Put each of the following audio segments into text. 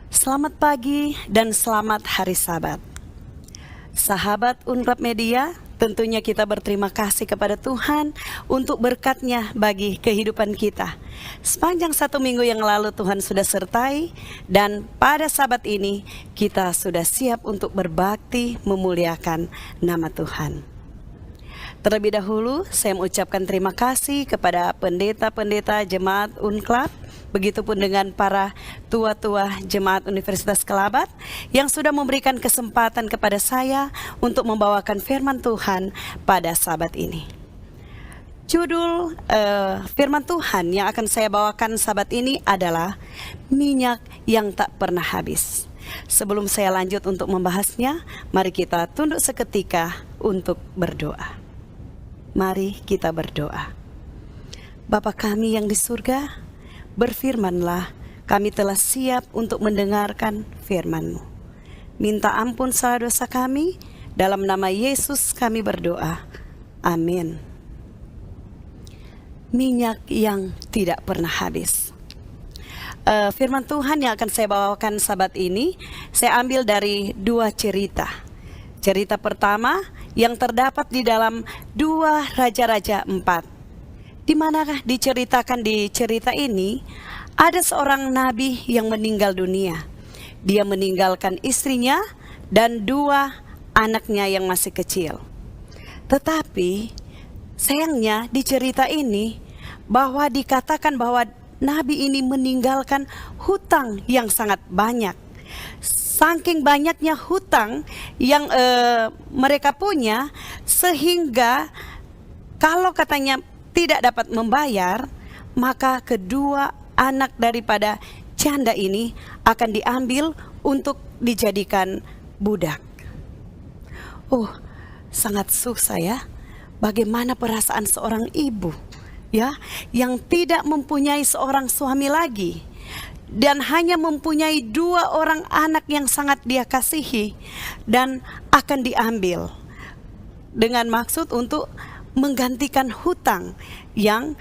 Selamat pagi dan selamat hari Sabat. Sahabat Unrap Media, tentunya kita berterima kasih kepada Tuhan untuk berkat-Nya bagi kehidupan kita. Sepanjang 1 minggu yang lalu Tuhan sudah sertai, dan pada Sabat ini kita sudah siap untuk berbakti memuliakan nama Tuhan. Terlebih dahulu saya mengucapkan terima kasih kepada pendeta-pendeta jemaat Unklab, begitupun dengan para tua-tua jemaat Universitas Kelabat yang sudah memberikan kesempatan kepada saya untuk membawakan firman Tuhan pada Sabat ini. Judul firman Tuhan yang akan saya bawakan Sabat ini adalah minyak yang tak pernah habis. Sebelum saya lanjut untuk membahasnya, mari kita tunduk seketika untuk berdoa. Mari kita berdoa. Bapa kami yang di surga, berfirmanlah, kami telah siap untuk mendengarkan firman-Mu. Minta ampun salah dosa kami, dalam nama Yesus kami berdoa. Amin. Minyak yang tidak pernah habis. Firman Tuhan yang akan saya bawakan Sabat ini, saya ambil dari 2 cerita. Cerita pertama yang terdapat di dalam 2 Raja-Raja 4. Di manakah diceritakan di cerita ini, ada seorang nabi yang meninggal dunia. Dia meninggalkan istrinya dan 2 anaknya yang masih kecil. Tetapi sayangnya di cerita ini bahwa dikatakan bahwa nabi ini meninggalkan hutang yang sangat banyak. Saking banyaknya hutang yang mereka punya, sehingga kalau katanya tidak dapat membayar, maka kedua anak daripada janda ini akan diambil untuk dijadikan budak. Sangat susah ya. Bagaimana perasaan seorang ibu ya, yang tidak mempunyai seorang suami lagi, dan hanya mempunyai 2 orang anak yang sangat dia kasihi, dan akan diambil dengan maksud untuk menggantikan hutang yang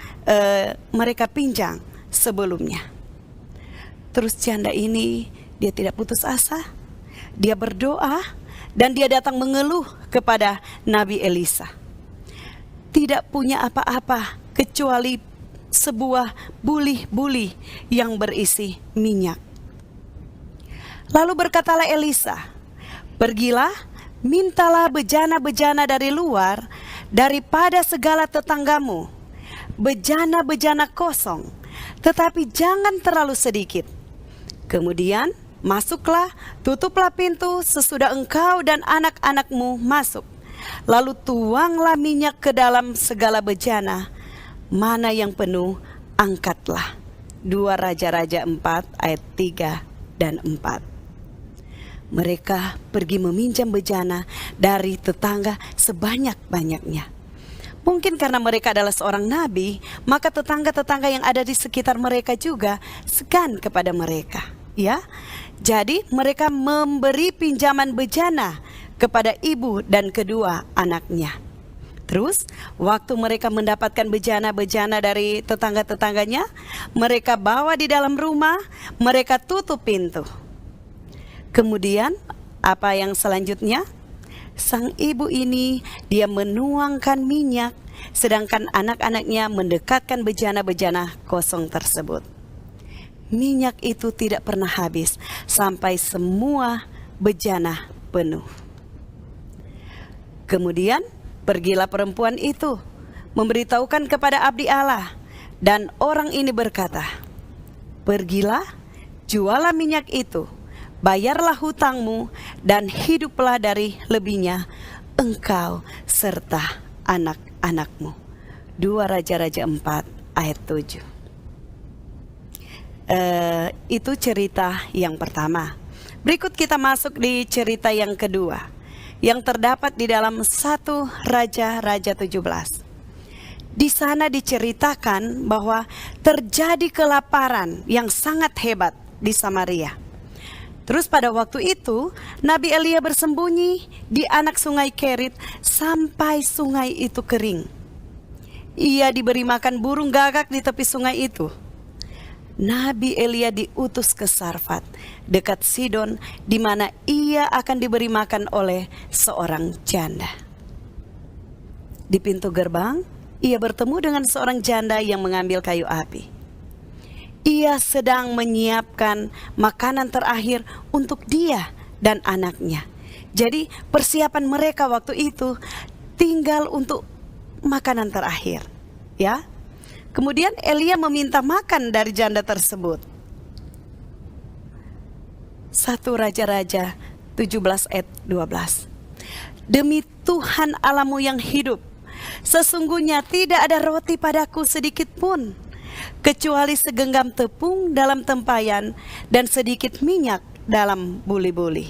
mereka pinjam sebelumnya. Terus janda ini dia tidak putus asa, dia berdoa dan dia datang mengeluh kepada Nabi Elisa. Tidak punya apa-apa kecuali sebuah buli-buli yang berisi minyak. Lalu berkatalah Elisa, "Pergilah, mintalah bejana-bejana dari luar daripada segala tetanggamu, bejana-bejana kosong, tetapi jangan terlalu sedikit. Kemudian masuklah, tutuplah pintu sesudah engkau dan anak-anakmu masuk. Lalu tuanglah minyak ke dalam segala bejana. Mana yang penuh, angkatlah." 2 Raja-Raja 4 ayat 3 dan 4. Mereka pergi meminjam bejana dari tetangga sebanyak-banyaknya. Mungkin karena mereka adalah seorang nabi, maka tetangga-tetangga yang ada di sekitar mereka juga segan kepada mereka, ya. Jadi mereka memberi pinjaman bejana kepada ibu dan kedua anaknya. Terus waktu mereka mendapatkan bejana-bejana dari tetangga-tetangganya, mereka bawa di dalam rumah, mereka tutup pintu. Kemudian apa yang selanjutnya? Sang ibu ini dia menuangkan minyak, sedangkan anak-anaknya mendekatkan bejana-bejana kosong tersebut. Minyak itu tidak pernah habis sampai semua bejana penuh. Kemudian pergilah perempuan itu memberitahukan kepada abdi Allah, dan orang ini berkata, "Pergilah, jualah minyak itu, bayarlah hutangmu, dan hiduplah dari lebihnya engkau serta anak-anakmu." 2 Raja-Raja 4 ayat 7. Itu cerita yang pertama. Berikut kita masuk di cerita yang kedua, yang terdapat di dalam 1 Raja-Raja 17. Di sana diceritakan bahwa terjadi kelaparan yang sangat hebat di Samaria. Terus pada waktu itu Nabi Elia bersembunyi di anak sungai Kerit sampai sungai itu kering. Ia diberi makan burung gagak di tepi sungai itu. Nabi Elia diutus ke Sarfat, dekat Sidon, di mana ia akan diberi makan oleh seorang janda. Di pintu gerbang, ia bertemu dengan seorang janda yang mengambil kayu api. Ia sedang menyiapkan makanan terakhir untuk dia dan anaknya. Jadi persiapan mereka waktu itu tinggal untuk makanan terakhir, ya. Kemudian Elia meminta makan dari janda tersebut. 1 Raja-Raja 17 ayat 12. Demi Tuhan Allahmu yang hidup, sesungguhnya tidak ada roti padaku sedikit pun, kecuali segenggam tepung dalam tempayan dan sedikit minyak dalam buli-buli.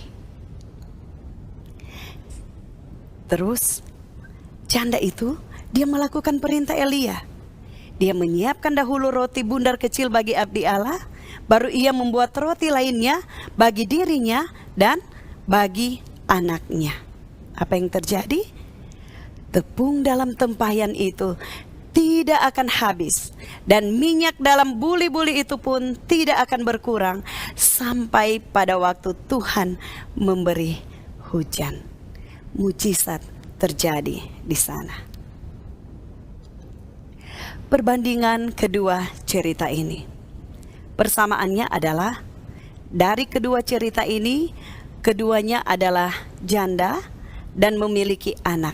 Terus janda itu dia melakukan perintah Elia. Dia menyiapkan dahulu roti bundar kecil bagi abdi Allah, baru ia membuat roti lainnya bagi dirinya dan bagi anaknya. Apa yang terjadi? Tepung dalam tempayan itu tidak akan habis, dan minyak dalam buli-buli itu pun tidak akan berkurang sampai pada waktu Tuhan memberi hujan. Mujizat terjadi di sana. Perbandingan kedua cerita ini, persamaannya adalah dari kedua cerita ini, keduanya adalah janda dan memiliki anak.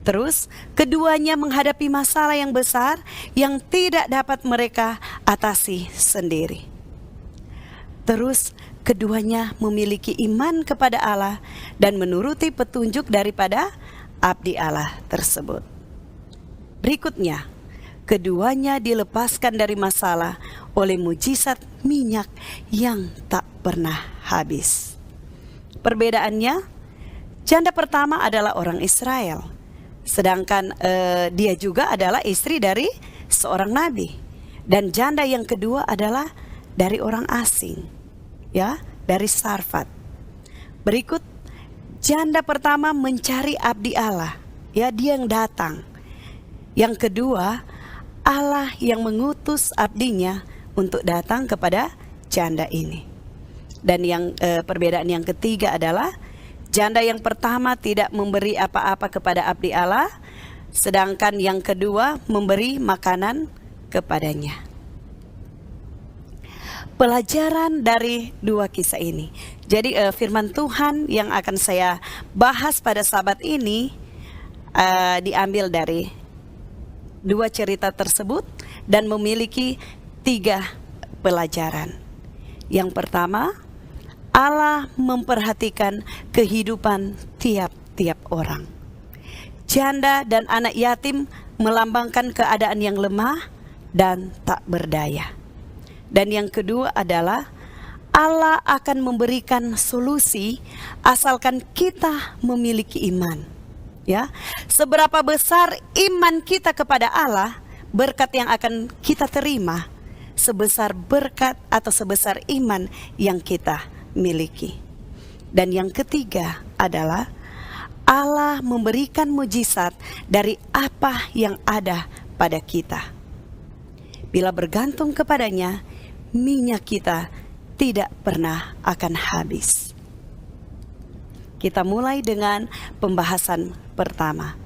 Terus keduanya menghadapi masalah yang besar yang tidak dapat mereka atasi sendiri. Terus keduanya memiliki iman kepada Allah dan menuruti petunjuk daripada abdi Allah tersebut. Berikutnya, keduanya dilepaskan dari masalah oleh mujizat minyak yang tak pernah habis. Perbedaannya, janda pertama adalah orang Israel, sedangkan dia juga adalah istri dari seorang nabi. Dan janda yang kedua adalah dari orang asing, ya, dari Sarfat. Berikut, janda pertama mencari abdi Allah, ya, dia yang datang. Yang kedua, Allah yang mengutus abdinya untuk datang kepada janda ini. Dan yang perbedaan yang ketiga adalah janda yang pertama tidak memberi apa-apa kepada abdi Allah, sedangkan yang kedua memberi makanan kepadanya. Pelajaran dari dua kisah ini. Jadi firman Tuhan yang akan saya bahas pada sabat ini diambil dari dua cerita tersebut dan memiliki 3 pelajaran. Yang pertama, Allah memperhatikan kehidupan tiap-tiap orang. Janda dan anak yatim melambangkan keadaan yang lemah dan tak berdaya. Dan yang kedua adalah Allah akan memberikan solusi asalkan kita memiliki iman. Ya, seberapa besar iman kita kepada Allah, berkat yang akan kita terima sebesar berkat atau sebesar iman yang kita miliki. Dan yang ketiga adalah Allah memberikan mujizat dari apa yang ada pada kita. Bila bergantung kepadanya, minyak kita tidak pernah akan habis. Kita mulai dengan pembahasan pertama.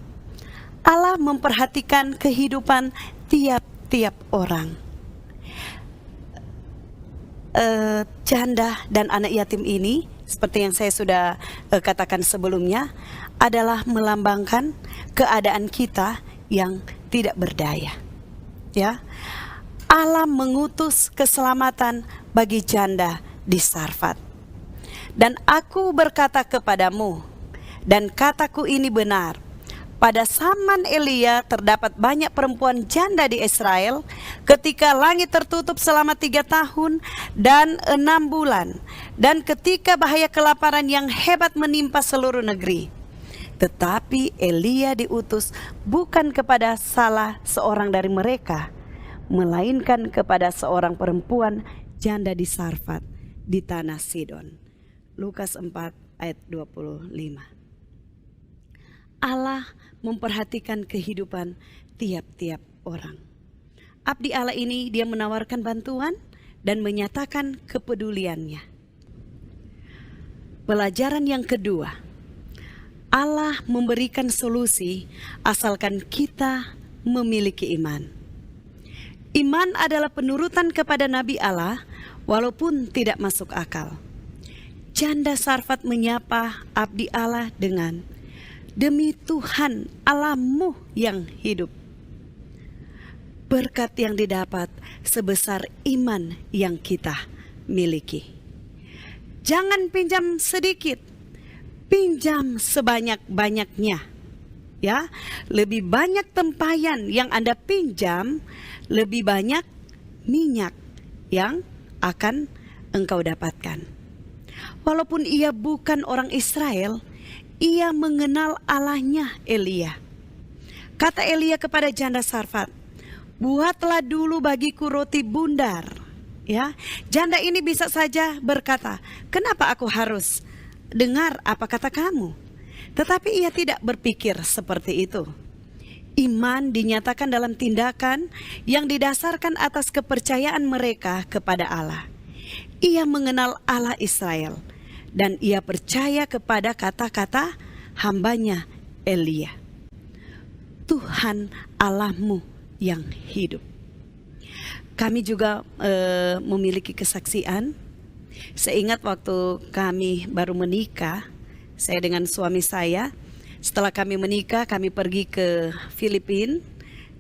Allah memperhatikan kehidupan tiap-tiap orang. Janda dan anak yatim ini, seperti yang saya sudah katakan sebelumnya, adalah melambangkan keadaan kita yang tidak berdaya. Ya, Allah mengutus keselamatan bagi janda di Sarfat. Dan aku berkata kepadamu, dan kataku ini benar, pada zaman Elia terdapat banyak perempuan janda di Israel, ketika langit tertutup selama 3 tahun dan 6 bulan, dan ketika bahaya kelaparan yang hebat menimpa seluruh negeri. Tetapi Elia diutus bukan kepada salah seorang dari mereka, melainkan kepada seorang perempuan janda di Sarfat di tanah Sidon. Lukas 4 ayat 25. Allah memperhatikan kehidupan tiap-tiap orang. abdi Allah ini dia menawarkan bantuan dan menyatakan kepeduliannya. Pelajaran yang kedua, Allah memberikan solusi asalkan kita memiliki iman. Iman adalah penurutan kepada Nabi Allah walaupun tidak masuk akal. Janda Sarfat menyapa abdi Allah dengan, "Demi Tuhan Allahmu yang hidup." Berkat yang didapat sebesar iman yang kita miliki. Jangan pinjam sedikit, pinjam sebanyak-banyaknya. Ya, lebih banyak tempayan yang Anda pinjam, lebih banyak minyak yang akan engkau dapatkan. Walaupun ia bukan orang Israel, ia mengenal Allahnya Elia. Kata Elia kepada janda Sarfat, "Buatlah dulu bagiku roti bundar." Ya, janda ini bisa saja berkata, "Kenapa aku harus dengar apa kata kamu?" Tetapi ia tidak berpikir seperti itu. Iman dinyatakan dalam tindakan yang didasarkan atas kepercayaan mereka kepada Allah. Ia mengenal Allah Israel dan ia percaya kepada kata-kata hambanya Elia. Tuhan Allahmu yang hidup. Kami juga memiliki kesaksian. Saya ingat waktu kami baru menikah, saya dengan suami saya. Setelah kami menikah, kami pergi ke Filipina,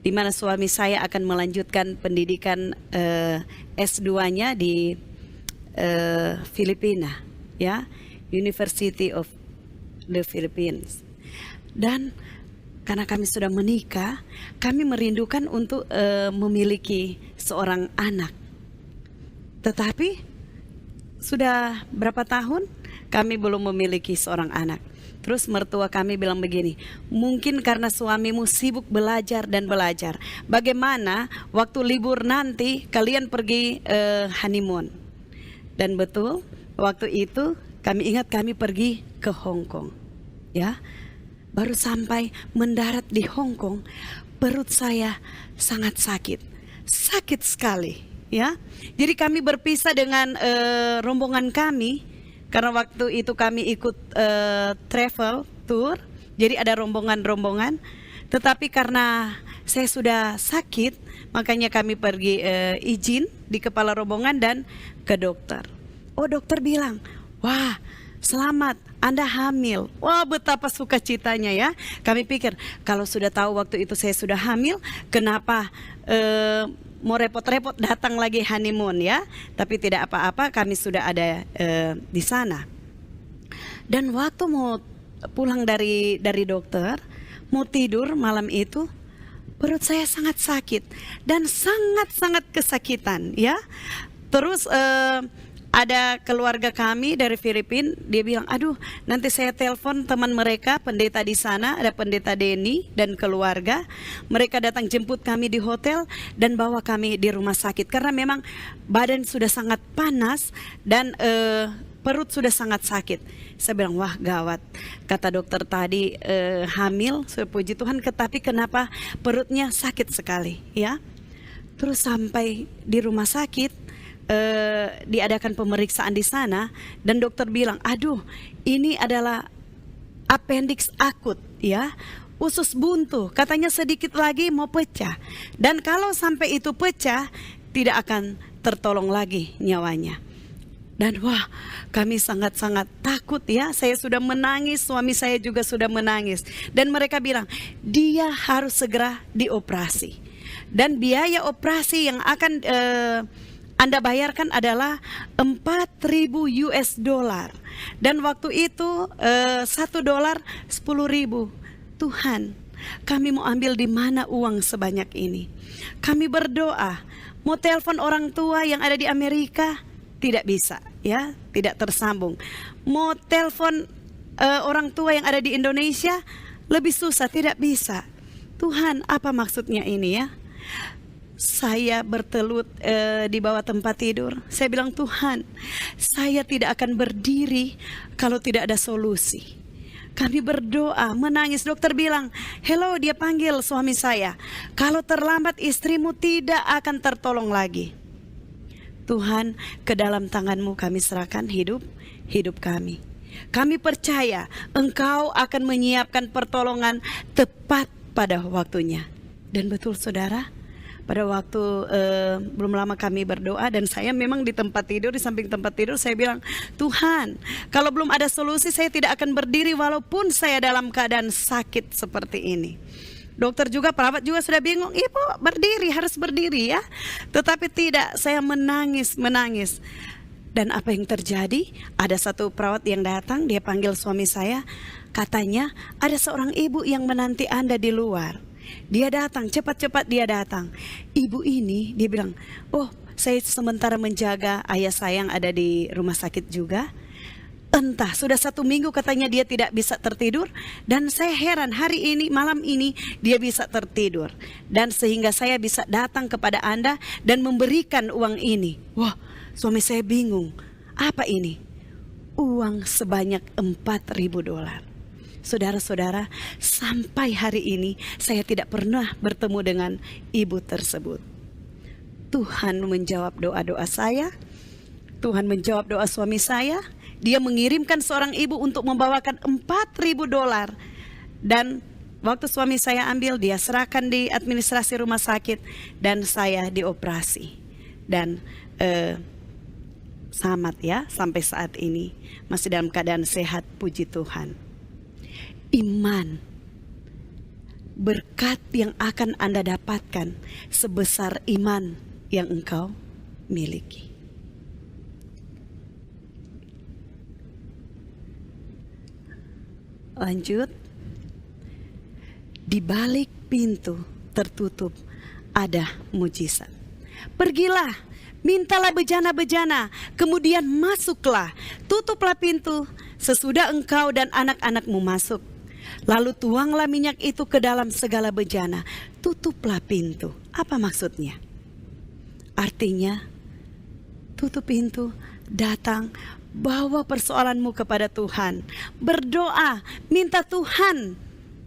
di mana suami saya akan melanjutkan pendidikan S2-nya di Filipina, ya, University of the Philippines. Dan karena kami sudah menikah, kami merindukan untuk memiliki seorang anak. Tetapi sudah berapa tahun kami belum memiliki seorang anak. Terus mertua kami bilang begini, "Mungkin karena suamimu sibuk belajar dan belajar. Bagaimana waktu libur nanti kalian pergi honeymoon?" Dan betul, waktu itu kami ingat kami pergi ke Hong Kong. Ya. Baru sampai mendarat di Hong Kong, perut saya sangat sakit. Sakit sekali, ya. Jadi kami berpisah dengan rombongan kami, karena waktu itu kami ikut travel tour. Jadi ada rombongan-rombongan. Tetapi karena saya sudah sakit, makanya kami pergi izin di kepala rombongan dan ke dokter. Oh, dokter bilang, "Wah, selamat, Anda hamil." Wah, betapa sukacitanya ya. Kami pikir, kalau sudah tahu waktu itu saya sudah hamil, kenapa mau repot-repot datang lagi honeymoon ya. Tapi tidak apa-apa, kami sudah ada di sana. Dan waktu mau pulang dari dokter, mau tidur malam itu, perut saya sangat sakit dan sangat-sangat kesakitan ya. Terus ada keluarga kami dari Filipina, dia bilang, "Aduh, nanti saya telepon teman mereka, pendeta di sana, ada pendeta Denny dan keluarga. Mereka datang jemput kami di hotel dan bawa kami di rumah sakit." Karena memang badan sudah sangat panas dan perut sudah sangat sakit. Saya bilang, "Wah, gawat." Kata dokter tadi hamil, puji Tuhan, tetapi kenapa perutnya sakit sekali ya. Terus sampai di rumah sakit, diadakan pemeriksaan di sana dan dokter bilang, "Aduh, ini adalah appendix akut ya, usus buntu, katanya sedikit lagi mau pecah, dan kalau sampai itu pecah tidak akan tertolong lagi nyawanya." Dan wah, kami sangat-sangat takut ya. Saya sudah menangis, suami saya juga sudah menangis, dan mereka bilang dia harus segera dioperasi, dan biaya operasi yang akan Anda bayarkan adalah $4.000 dan waktu itu $1 10.000. Tuhan, kami mau ambil di mana uang sebanyak ini? Kami berdoa, mau telepon orang tua yang ada di Amerika, tidak bisa ya, tidak tersambung. Mau telepon orang tua yang ada di Indonesia, lebih susah, tidak bisa. Tuhan, apa maksudnya ini ya? Saya bertelut di bawah tempat tidur. Saya bilang, "Tuhan, saya tidak akan berdiri kalau tidak ada solusi. Kami berdoa, menangis. Dokter bilang, hello, dia panggil suami saya. Kalau terlambat istrimu tidak akan tertolong lagi. Tuhan, ke dalam tangan-Mu kami serahkan hidup kami. Kami percaya Engkau akan menyiapkan pertolongan tepat pada waktunya. Dan betul saudara, pada waktu belum lama kami berdoa dan saya memang di tempat tidur, di samping tempat tidur saya bilang, Tuhan, kalau belum ada solusi saya tidak akan berdiri walaupun saya dalam keadaan sakit seperti ini. Dokter juga, perawat juga sudah bingung, Ibu berdiri, harus berdiri ya. Tetapi tidak, saya menangis. Dan apa yang terjadi? Ada satu perawat yang datang, dia panggil suami saya. Katanya ada seorang ibu yang menanti Anda di luar. Dia datang, cepat-cepat dia datang. Ibu ini, dia bilang, oh saya sementara menjaga ayah saya yang ada di rumah sakit juga. Entah, sudah 1 minggu katanya dia tidak bisa tertidur. Dan saya heran, hari ini, malam ini dia bisa tertidur. Dan sehingga saya bisa datang kepada Anda dan memberikan uang ini. Wah, suami saya bingung, apa ini? Uang sebanyak $4.000. Saudara-saudara, sampai hari ini saya tidak pernah bertemu dengan ibu tersebut. Tuhan menjawab doa-doa saya. Tuhan menjawab doa suami saya. Dia mengirimkan seorang ibu untuk membawakan $4.000. Dan waktu suami saya ambil, dia serahkan di administrasi rumah sakit. Dan saya dioperasi. Dan selamat ya, sampai saat ini masih dalam keadaan sehat, puji Tuhan. Iman, berkat yang akan Anda dapatkan sebesar iman yang engkau miliki. Lanjut, di balik pintu tertutup ada mujizat. Pergilah, mintalah bejana-bejana, kemudian masuklah, tutuplah pintu sesudah engkau dan anak-anakmu masuk. Lalu tuanglah minyak itu ke dalam segala bejana, tutuplah pintu. Apa maksudnya? Artinya, tutup pintu, datang, bawa persoalanmu kepada Tuhan. Berdoa, minta Tuhan,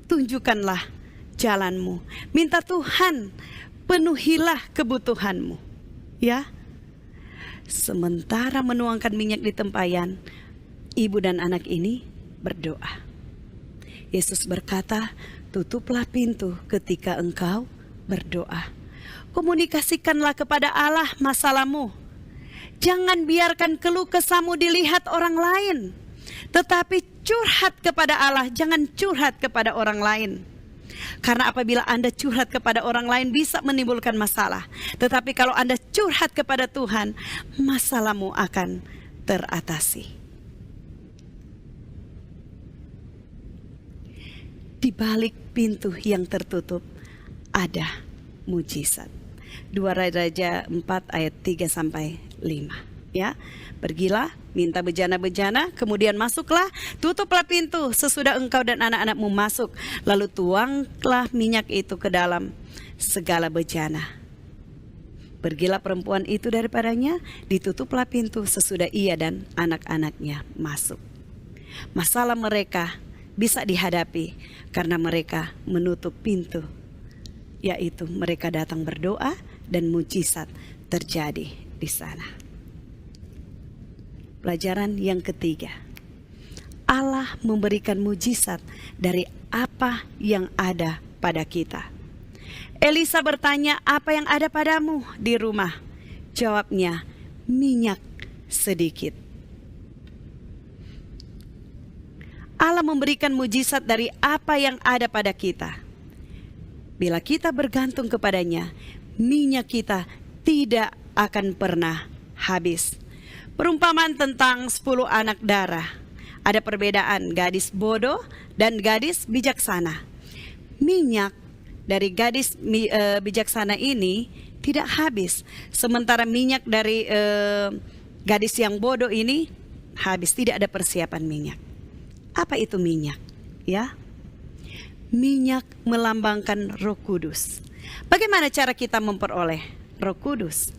tunjukkanlah jalanmu. Minta Tuhan, penuhilah kebutuhanmu. Ya, sementara menuangkan minyak di tempayan, ibu dan anak ini berdoa. Yesus berkata, tutuplah pintu ketika engkau berdoa. Komunikasikanlah kepada Allah masalahmu. Jangan biarkan keluh kesahmu dilihat orang lain. Tetapi curhat kepada Allah, jangan curhat kepada orang lain. Karena apabila Anda curhat kepada orang lain bisa menimbulkan masalah. Tetapi kalau Anda curhat kepada Tuhan, masalahmu akan teratasi. Di balik pintu yang tertutup ada mujizat. 2 Raja 4 ayat 3-5 ya. Pergilah, minta bejana-bejana, kemudian masuklah, tutuplah pintu sesudah engkau dan anak-anakmu masuk. Lalu tuanglah minyak itu ke dalam segala bejana. Pergilah perempuan itu daripadanya, ditutuplah pintu sesudah ia dan anak-anaknya masuk. Masalah mereka bisa dihadapi karena mereka menutup pintu, yaitu mereka datang berdoa dan mujizat terjadi di sana. Pelajaran yang ketiga, Allah memberikan mujizat dari apa yang ada pada kita. Elisa bertanya, apa yang ada padamu di rumah? Jawabnya, minyak sedikit. Allah memberikan mujizat dari apa yang ada pada kita. Bila kita bergantung kepadanya, minyak kita tidak akan pernah habis. Perumpamaan tentang 10 anak darah. Ada perbedaan gadis bodoh dan gadis bijaksana. Minyak dari gadis bijaksana ini tidak habis. Sementara minyak dari gadis yang bodoh ini habis, tidak ada persiapan minyak. Apa itu minyak? Ya, minyak melambangkan Roh Kudus. Bagaimana cara kita memperoleh Roh Kudus?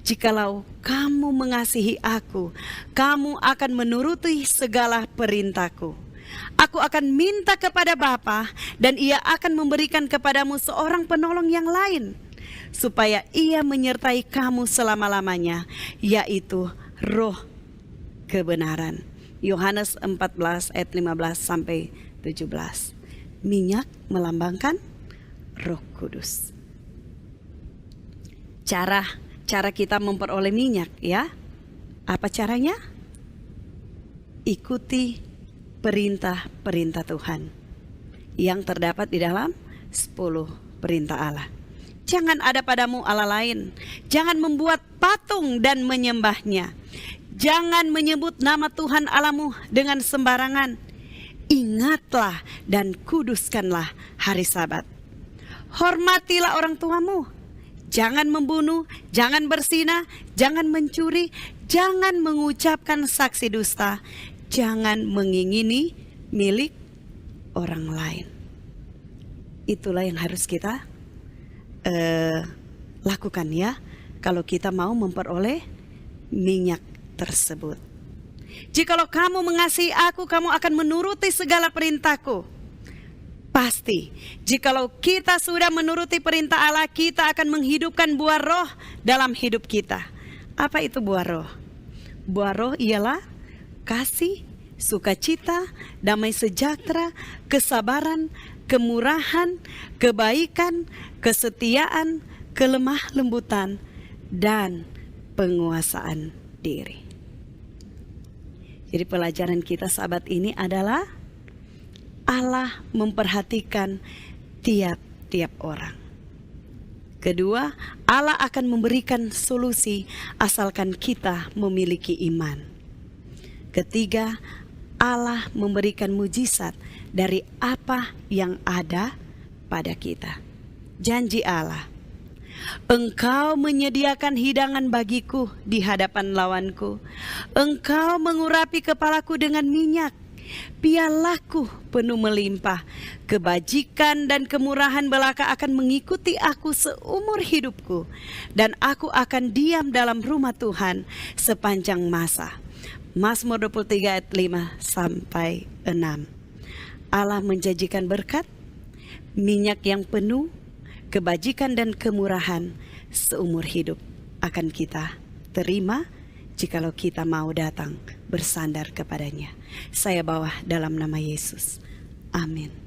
Jikalau kamu mengasihi aku, kamu akan menuruti segala perintahku. Aku akan minta kepada Bapa, dan Ia akan memberikan kepadamu seorang penolong yang lain, supaya Ia menyertai kamu selama-lamanya, yaitu Roh kebenaran. Yohanes 14 ayat 15 sampai 17. Minyak melambangkan Roh Kudus. Cara kita memperoleh minyak, ya. Apa caranya? Ikuti perintah-perintah Tuhan yang terdapat di dalam 10 perintah Allah. Jangan ada padamu Allah lain. Jangan membuat patung dan menyembahnya. Jangan menyebut nama Tuhan Allahmu dengan sembarangan. Ingatlah dan kuduskanlah hari Sabat. Hormatilah orang tuamu. Jangan membunuh, jangan berzina, jangan mencuri, jangan mengucapkan saksi dusta, jangan mengingini milik orang lain. Itulah yang harus kita lakukan, ya, kalau kita mau memperoleh minyak tersebut. Jikalau kamu mengasihi aku, kamu akan menuruti segala perintahku. Pasti, jikalau kita sudah menuruti perintah Allah, kita akan menghidupkan buah roh dalam hidup kita. Apa itu buah roh? Buah roh ialah kasih, sukacita, damai sejahtera, kesabaran, kemurahan, kebaikan, kesetiaan, kelemah lembutan, dan penguasaan diri. Jadi pelajaran kita sahabat ini adalah Allah memperhatikan tiap-tiap orang. Kedua, Allah akan memberikan solusi asalkan kita memiliki iman. Ketiga, Allah memberikan mujizat dari apa yang ada pada kita. Janji Allah, Engkau menyediakan hidangan bagiku di hadapan lawanku. Engkau mengurapi kepalaku dengan minyak. Pialaku penuh melimpah. Kebajikan dan kemurahan belaka akan mengikuti aku seumur hidupku, dan aku akan diam dalam rumah Tuhan sepanjang masa. Mazmur 23 ayat 5 sampai 6. Allah menjanjikan berkat, minyak yang penuh, kebajikan dan kemurahan seumur hidup akan kita terima jikalau kita mau datang bersandar kepadanya. Saya bawa dalam nama Yesus. Amin.